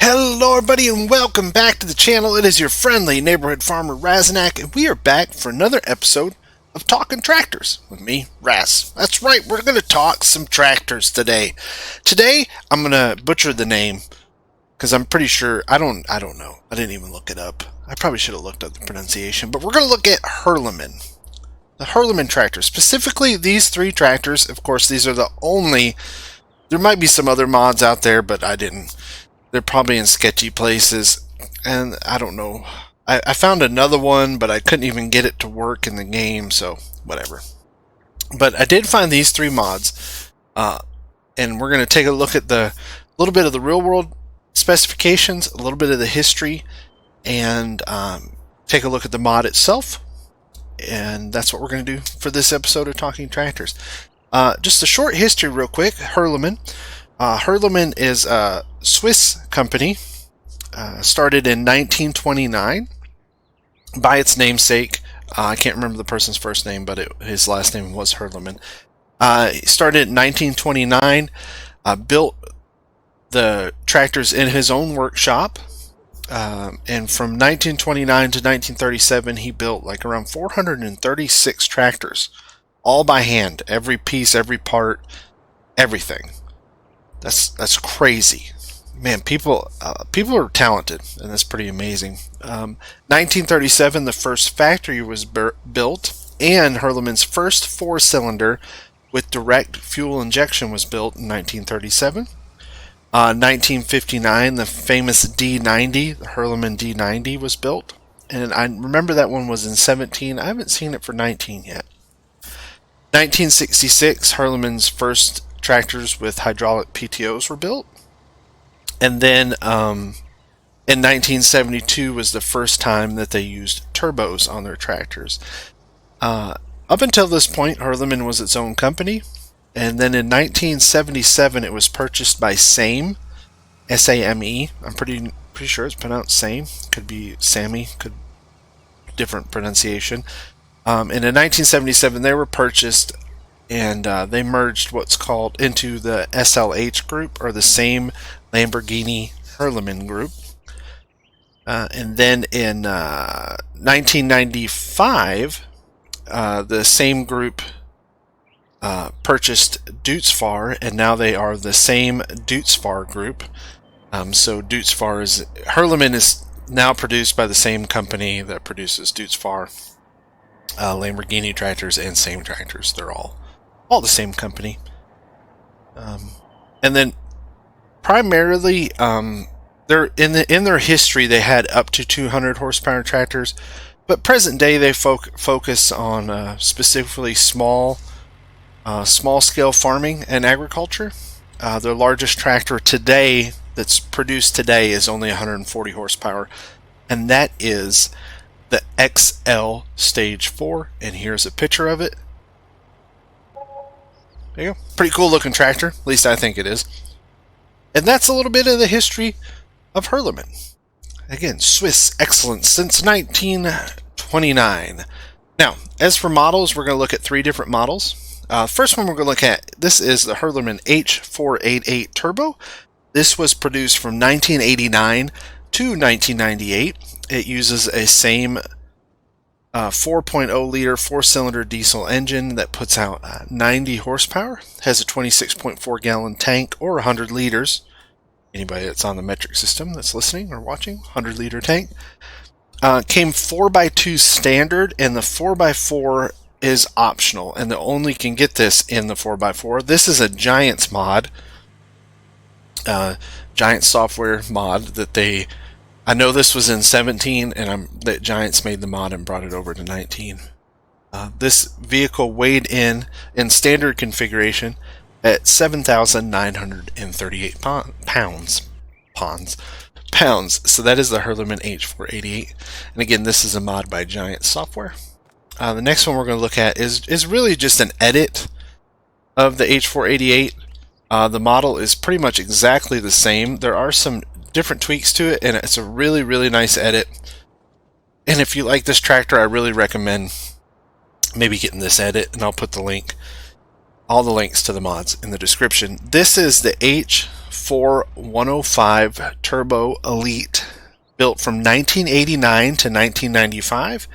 Hello everybody and welcome back to the channel. It is your friendly neighborhood farmer Raznac, and we are back for another episode of Talking Tractors with me, Raz. That's right, we're going to talk some tractors today. Today, I'm going to butcher the name because I'm pretty sure, I don't know. I didn't even look it up. I probably should have looked up the pronunciation, but we're going to look at Huerlimann. The Huerlimann tractor, specifically these three tractors. Of course, these are the only, there might be some other mods out there, but I didn't. They're probably in sketchy places, and I don't know. I found another one, but I couldn't even get it to work in the game, so whatever. But I did find these three mods, and we're going to take a look at the little bit of the real-world specifications, a little bit of the history, and take a look at the mod itself. And that's what we're going to do for this episode of Talking Tractors. Just a short history real quick. Huerlimann. Huerlimann is a Swiss company, started in 1929 by its namesake. I can't remember the person's first name, but his last name was Huerlimann. He started in 1929, built the tractors in his own workshop, and from 1929 to 1937 he built like around 436 tractors, all by hand, every piece, every part, everything. That's crazy, man. People are talented, and that's pretty amazing. 1937, the first factory was built, and Huerlimann's first four-cylinder with direct fuel injection was built in 1937. 1959, the famous D90, the Huerlimann D90, was built, and I remember that one was in 17. I haven't seen it for 19 yet. 1966, Huerlimann's first tractors with hydraulic PTOs were built, and then in 1972 was the first time that they used turbos on their tractors. Up until this point, Huerlimann was its own company, and then in 1977 it was purchased by Same, S-A-M-E. I'm pretty sure it's pronounced Same. Could be Sammy, could different pronunciation. And in 1977 they were purchased, and they merged what's called into the SLH group, or the Same Lamborghini Huerlimann group. And then in 1995, the same group purchased Dutzfar, and now they are the Same Dutzfar group. So Dutzfar is, Huerlimann is now produced by the same company that produces Dutzfar, Lamborghini tractors, and Same tractors. They're all the same company. And then primarily, they're in their history they had up to 200 horsepower tractors, but present day they focus on specifically small scale farming and agriculture. Their largest tractor today that's produced today is only 140 horsepower, and that is the XL Stage 4, and here's a picture of it. There you go. Pretty cool looking tractor, at least I think it is. And that's a little bit of the history of Huerlimann. Again, Swiss excellence since 1929. Now, as for models, we're going to look at three different models. First one we're going to look at, this is the Huerlimann H488 Turbo. This was produced from 1989 to 1998. It uses a Same 4.0 liter four-cylinder diesel engine that puts out 90 horsepower, has a 26.4 gallon tank, or 100 liters. Anybody that's on the metric system that's listening or watching, 100 liter tank. Came 4x2 standard, and the 4x4 is optional, and the only can get this in the 4x4. This is a Giants mod, Giants software mod that they, I know this was in 17, and that Giants made the mod and brought it over to 19. This vehicle weighed in standard configuration at 7,938 pounds. So that is the Huerlimann H488. And again, this is a mod by Giants software. The next one we're going to look at is really just an edit of the H488. The model is pretty much exactly the same. There are some different tweaks to it, and it's a really, really nice edit. And if you like this tractor, I really recommend maybe getting this edit, and I'll put the link, all the links to the mods in the description. This is the H4 105 Turbo Elite, built from 1989 to 1995.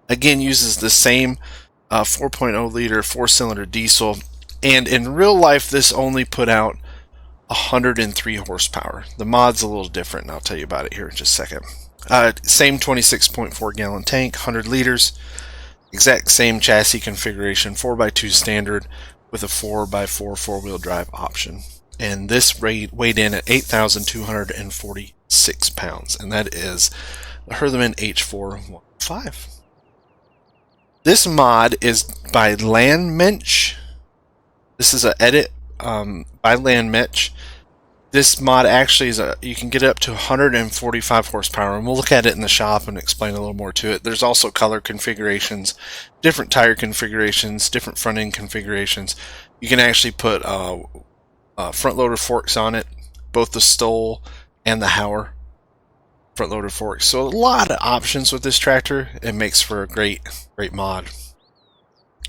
Again, uses the same 4.0 liter 4-cylinder diesel, and in real life this only put out 103 horsepower. The mod's a little different, and I'll tell you about it here in just a second. Same 26.4 gallon tank, 100 liters, exact same chassis configuration, 4x2 standard with a 4x4 four-wheel drive option. And this weighed in at 8,246 pounds, and that is the Huerlimann H415. This mod is by Landmensch. This is an edit by Landmensch. This mod actually is you can get it up to 145 horsepower, and we'll look at it in the shop and explain a little more to it. There's also color configurations, different tire configurations, different front end configurations. You can actually put front loader forks on it, both the Stoll and the Hauer front loader forks. So a lot of options with this tractor. It makes for a great mod.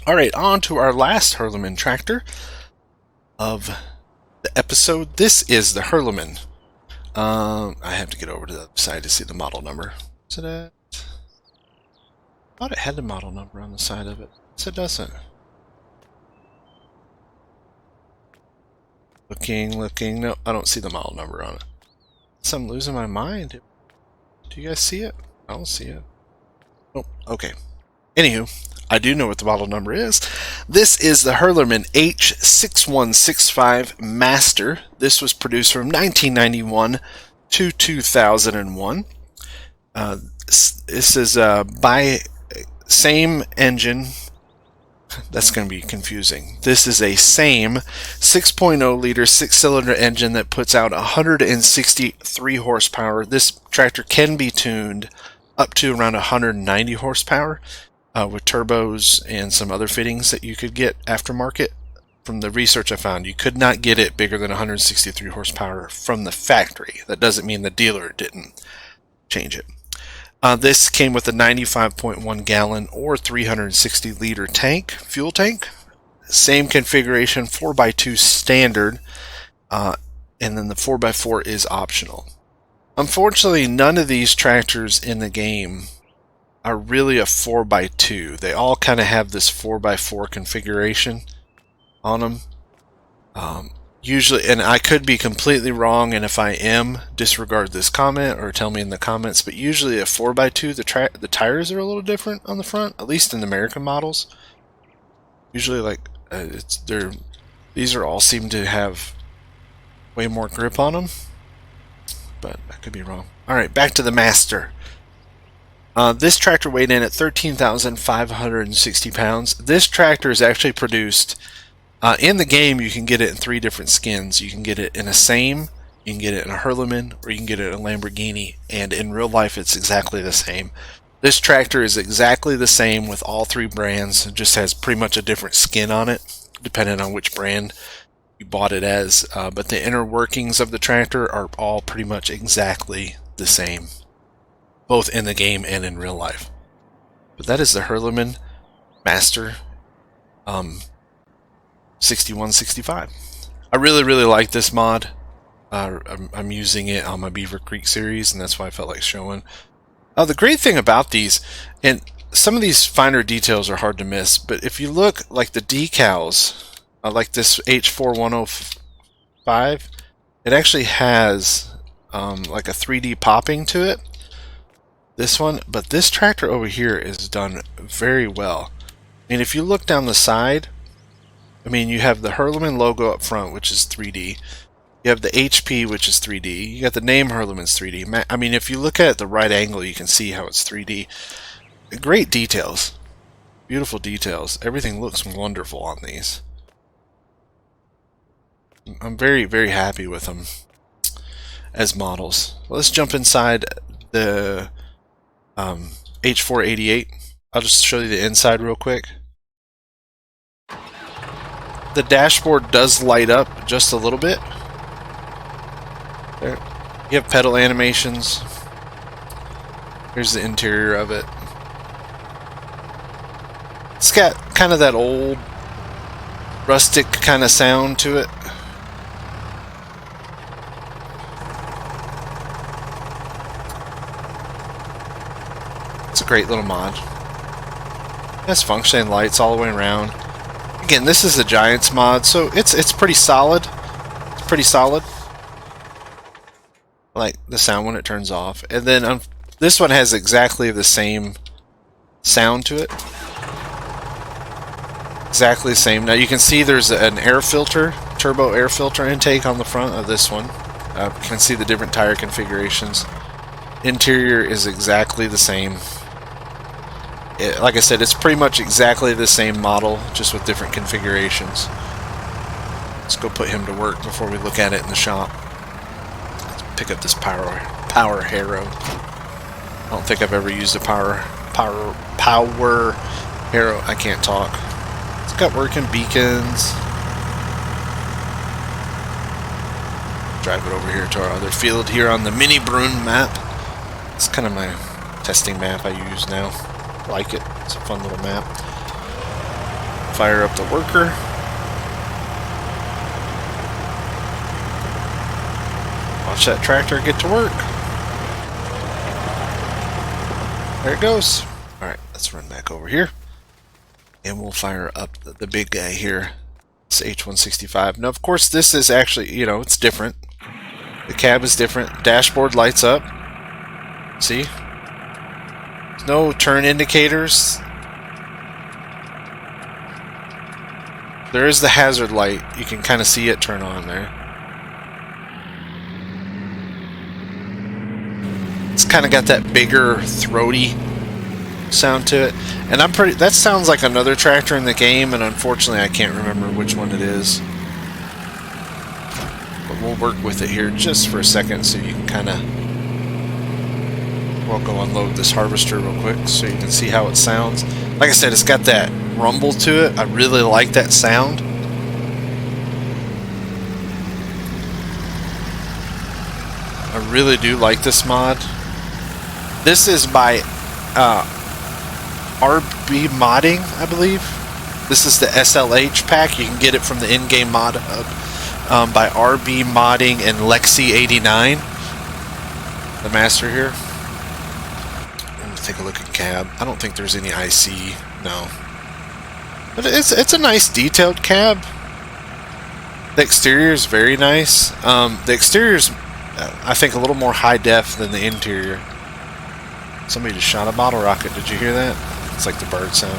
All right, on to our last Huerlimann tractor of the episode. This is the Huerlimann. I have to get over to the other side to see the model number. Is it I thought it had the model number on the side of it. Yes, it doesn't. Looking. No, I don't see the model number on it. So I'm losing my mind. Do you guys see it? I don't see it. Oh, okay. Anywho, I do know what the model number is. This is the Huerlimann H6165 Master. This was produced from 1991 to 2001. This is by same engine. That's going to be confusing. This is a same 6.0 liter 6-cylinder engine that puts out 163 horsepower. This tractor can be tuned up to around 190 horsepower. With turbos and some other fittings that you could get aftermarket. From the research I found, you could not get it bigger than 163 horsepower from the factory. That doesn't mean the dealer didn't change it. This came with a 95.1 gallon or 360 liter tank, fuel tank. Same configuration, 4x2 standard, and then the 4x4 is optional. Unfortunately, none of these tractors in the game are really a 4x2. They all kind of have this 4x4 configuration on them. Usually, and I could be completely wrong, and if I am, disregard this comment or tell me in the comments, but usually a 4x2, the tires are a little different on the front, at least in the American models. Usually, like, these are all seem to have way more grip on them, but I could be wrong. Alright, back to the Master. This tractor weighed in at 13,560 pounds. This tractor is actually produced in the game. You can get it in 3 different skins. You can get it in a same, you can get it in a Huerlimann, or you can get it in a Lamborghini, and in real life it's exactly the same. This tractor is exactly the same with all 3 brands. It just has pretty much a different skin on it, depending on which brand you bought it as. But the inner workings of the tractor are all pretty much exactly the same, both in the game and in real life. But that is the Huerlimann Master 6165. I really like this mod. I'm using it on my Beaver Creek series, and that's why I felt like showing. The great thing about these, and some of these finer details are hard to miss, but if you look, like the decals, like this H4105, it actually has like a 3D popping to it. This one, but this tractor over here is done very well. I mean, if you look down the side, I mean, you have the Huerlimann logo up front, which is 3D. You have the HP, which is 3D. You got the name Huerlimann's 3D. I mean, if you look at the right angle, you can see how it's 3D. Great details. Beautiful details. Everything looks wonderful on these. I'm very happy with them as models. Let's jump inside the H488. I'll just show you the inside real quick. The dashboard does light up just a little bit. There. You have pedal animations. Here's the interior of it. It's got kind of that old rustic kind of sound to it. a great little mod. It has functioning lights all the way around. Again, this is a Giants mod, so it's pretty solid. It's pretty solid. I like the sound when it turns off. And then this one has exactly the same sound to it. Exactly the same. Now you can see there's an air filter, turbo air filter intake on the front of this one. You can see the different tire configurations. Interior is exactly the same. Like I said, it's pretty much exactly the same model, just with different configurations. Let's go put him to work before we look at it in the shop. Let's pick up this power harrow. I don't think I've ever used a power harrow. I can't talk. It's got working beacons. Drive it over here to our other field here on the Mini Brune map. It's kind of my testing map I use now. I like it. It's a fun little map. Fire up the worker. Watch that tractor get to work. There it goes. Alright, let's run back over here. And we'll fire up the big guy here. It's H165. Now, of course, this is actually, you know, it's different. The cab is different. Dashboard lights up. See? There's no turn indicators. There is the hazard light. You can kind of see it turn on there. It's kind of got that bigger, throaty sound to it. And that sounds like another tractor in the game, and unfortunately I can't remember which one it is. But we'll work with it here just for a second so you can kind of... We'll go unload this harvester real quick so you can see how it sounds. Like I said, it's got that rumble to it. I really like that sound. I really do like this mod. This is by RB Modding, I believe. This is the SLH Pack. You can get it from the in-game mod hub by RB Modding and Lexi89. The master here. Take a look at cab. I don't think there's any IC. No. But it's a nice detailed cab. The exterior is very nice. The exterior is, I think, a little more high def than the interior. Somebody just shot a bottle rocket. Did you hear that? It's like the bird sound.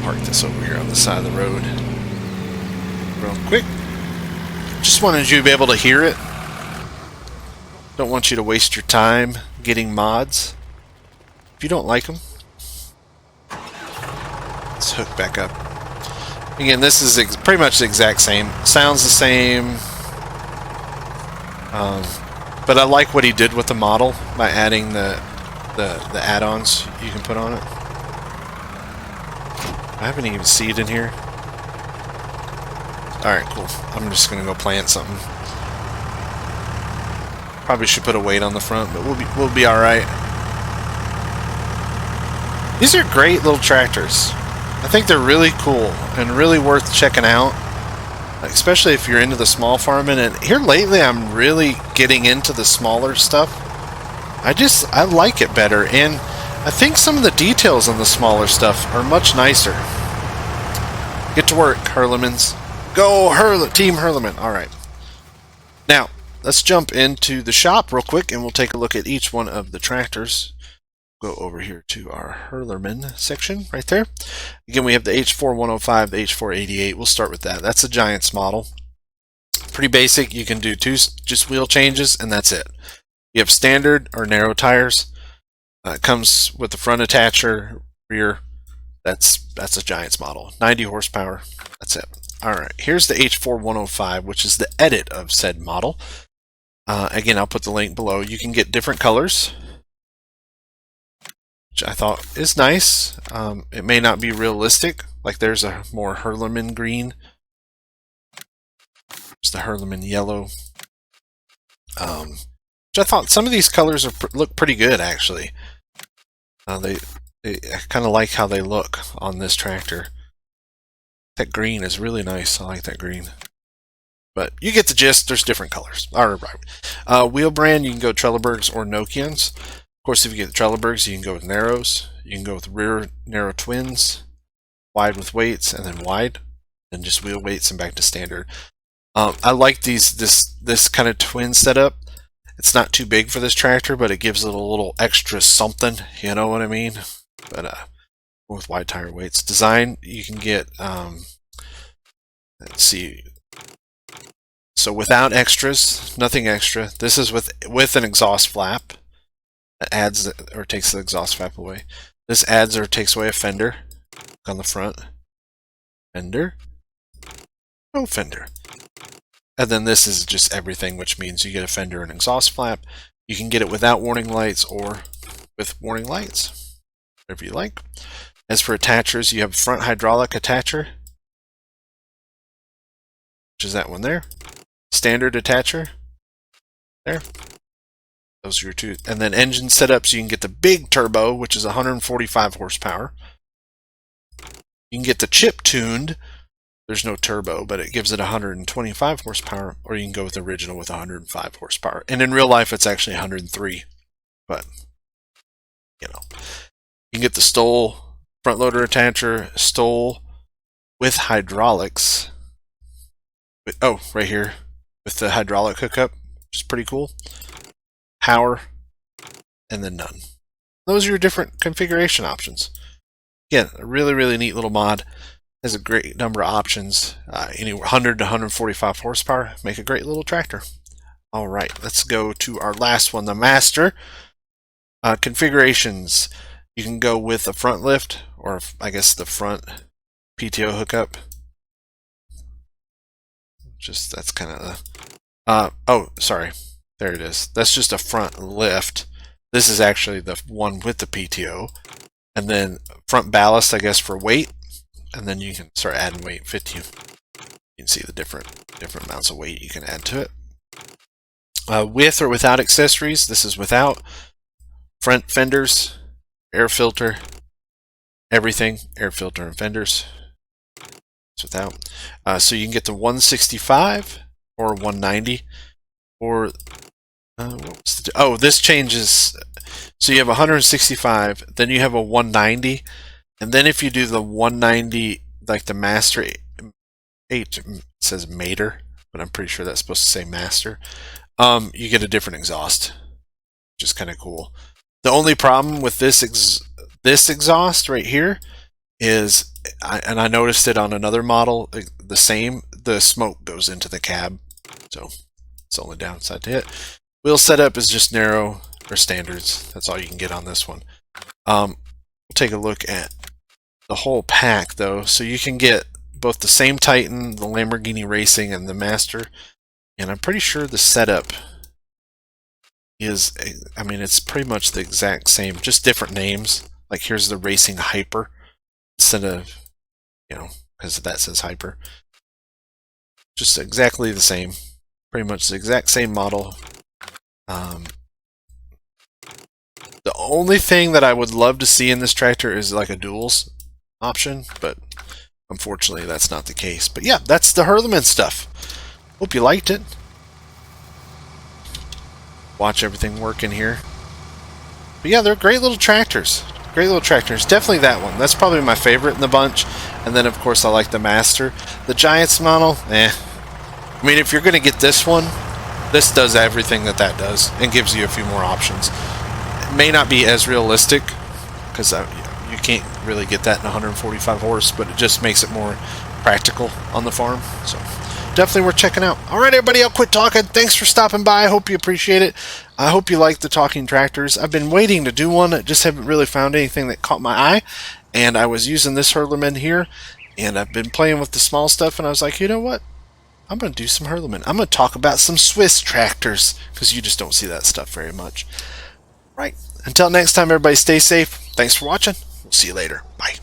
Park this over here on the side of the road. Real quick. Just wanted you to be able to hear it. Don't want you to waste your time getting mods. If you don't like them, let's hook back up. Again, this is pretty much the exact same. Sounds the same. But I like what he did with the model by adding the add-ons you can put on it. I haven't even seen it in here. Alright, cool. I'm just gonna go plant something. Probably should put a weight on the front, but we'll be alright. These are great little tractors. I think they're really cool and really worth checking out. Especially if you're into the small farming. And here lately I'm really getting into the smaller stuff. I like it better, and I think some of the details on the smaller stuff are much nicer. Get to work, Huerlimanns. Go, Team Huerlimann. Alright. Now, let's jump into the shop real quick and we'll take a look at each one of the tractors. Go over here to our Huerlimann section right there. Again, we have the H4105, the H488. We'll start with that. That's a Giants model. Pretty basic. You can do just wheel changes and that's it. You have standard or narrow tires. It comes with the front attacher, rear. That's a Giants model. 90 horsepower. That's it. Alright, here's the H4105, which is the edit of said model. Again, I'll put the link below. You can get different colors, which I thought is nice. It may not be realistic. Like there's a more Huerlimann green. There's the Huerlimann yellow. Which I thought some of these colors look pretty good, actually. I kind of like how they look on this tractor. That green is really nice. I like that green. But you get the gist. There's different colors. All right. Wheel brand, you can go Trelleborgs or Nokians. Of course, if you get the Trelleborgs, you can go with narrows. You can go with rear narrow twins, wide with weights, and then wide, and just wheel weights and back to standard. I like this kind of twin setup. It's not too big for this tractor, but it gives it a little extra something. You know what I mean? But with wide tire weights, design you can get. Let's see. So without extras, nothing extra. This is with an exhaust flap. It adds or takes the exhaust flap away. This adds or takes away a fender on the front. Fender. No fender. And then this is just everything, which means you get a fender and exhaust flap. You can get it without warning lights or with warning lights, whatever you like. As for attachers, you have a front hydraulic attacher, which is that one there. Standard attacher, there. Those are your two. And then engine setups, you can get the big turbo, which is 145 horsepower. You can get the chip tuned. There's no turbo, but it gives it 125 horsepower, or you can go with the original with 105 horsepower. And in real life, it's actually 103. But, you know. You can get the Stoll front loader attacher, Stoll with hydraulics. Oh, right here with the hydraulic hookup, which is pretty cool. Power, and then none. Those are your different configuration options. Again, a really, really neat little mod. Has a great number of options. Anywhere 100 to 145 horsepower. Make a great little tractor. All right, let's go to our last one, the Master. Configurations. You can go with a front lift, or I guess the front PTO hookup. Just that's kind of the. Oh, sorry. There it is. That's just a front lift. This is actually the one with the PTO. And then front ballast, I guess, for weight. And then you can start adding weight. 50. You can see the different amounts of weight you can add to it. With or without accessories. This is without. Front fenders, air filter, everything. Air filter and fenders. It's without. So you can get the 165 or 190 or oh, this changes. So you have 165, then you have a 190, and then if you do the 190, like the Master 8, it says Mater, but I'm pretty sure that's supposed to say Master. You get a different exhaust, which is kind of cool. The only problem with this exhaust right here is, and I noticed it on another model, the smoke goes into the cab, so it's the only downside to it. Wheel setup is just narrow or standards. That's all you can get on this one. We'll take a look at the whole pack though. So you can get both the same Titan, the Lamborghini Racing, and the Master. And I'm pretty sure the setup is, I mean, it's pretty much the exact same, just different names. Like here's the Racing Hyper instead of, you know, because that says Hyper. Just exactly the same. Pretty much the exact same model. The only thing that I would love to see in this tractor is like a duals option, but unfortunately that's not the case. But yeah, that's the Huerlimann stuff. Hope you liked it. Watch everything work in here. But yeah, they're great little tractors. Great little tractors. Definitely that one. That's probably my favorite in the bunch. And then of course I like the Master. The Giants model, I mean, if you're going to get this one, this does everything that does and gives you a few more options. It may not be as realistic because you can't really get that in 145 horse, but it just makes it more practical on the farm. So definitely worth checking out. All right, everybody, I'll quit talking. Thanks for stopping by. I hope you appreciate it. I hope you like the talking tractors. I've been waiting to do one. I just haven't really found anything that caught my eye. And I was using this Huerlimann here, and I've been playing with the small stuff, and I was like, you know what? I'm going to do some Huerlimann. I'm going to talk about some Swiss tractors because you just don't see that stuff very much. Right. Until next time, everybody stay safe. Thanks for watching. We'll see you later. Bye.